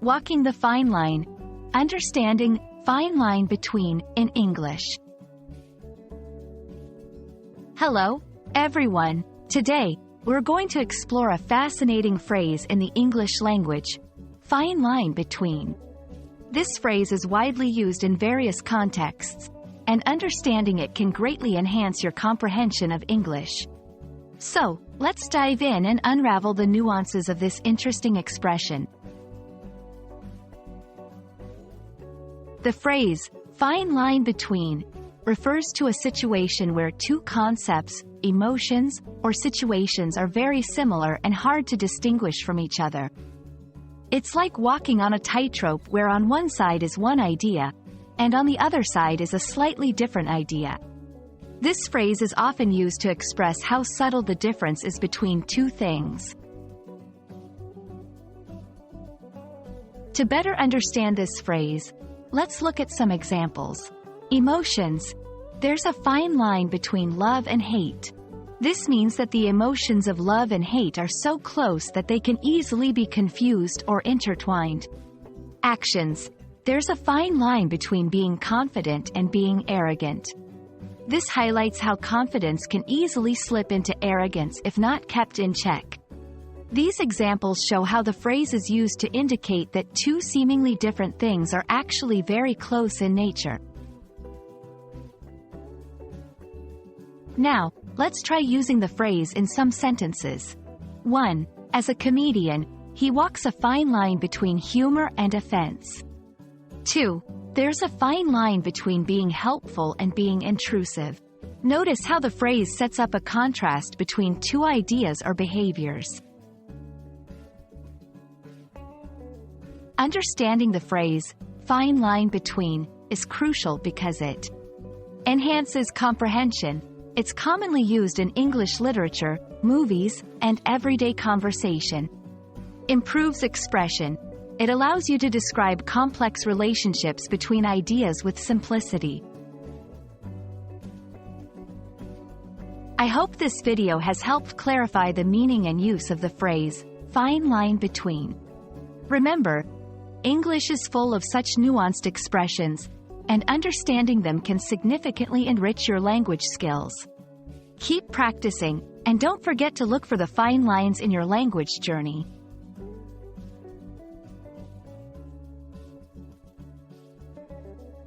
Walking the fine line. Understanding fine line between in English. Hello, everyone. Today, we're going to explore a fascinating phrase in the English language, fine line between. This phrase is widely used in various contexts, and understanding it can greatly enhance your comprehension of English. So, let's dive in and unravel the nuances of this interesting expression. The phrase, fine line between, refers to a situation where two concepts, emotions, or situations are very similar and hard to distinguish from each other. It's like walking on a tightrope where on one side is one idea, and on the other side is a slightly different idea. This phrase is often used to express how subtle the difference is between two things. To better understand this phrase, let's look at some examples. Emotions. There's a fine line between love and hate. This means that the emotions of love and hate are so close that they can easily be confused or intertwined. Actions. There's a fine line between being confident and being arrogant. This highlights how confidence can easily slip into arrogance if not kept in check. These examples show how the phrase is used to indicate that two seemingly different things are actually very close in nature. Now, let's try using the phrase in some sentences. 1. As a comedian, he walks a fine line between humor and offense. 2. There's a fine line between being helpful and being intrusive. Notice how the phrase sets up a contrast between two ideas or behaviors. Understanding the phrase, fine line between, is crucial because it enhances comprehension. It's commonly used in English literature, movies, and everyday conversation. Improves expression. It allows you to describe complex relationships between ideas with simplicity. I hope this video has helped clarify the meaning and use of the phrase, fine line between. Remember, English is full of such nuanced expressions, and understanding them can significantly enrich your language skills. Keep practicing, and don't forget to look for the fine lines in your language journey.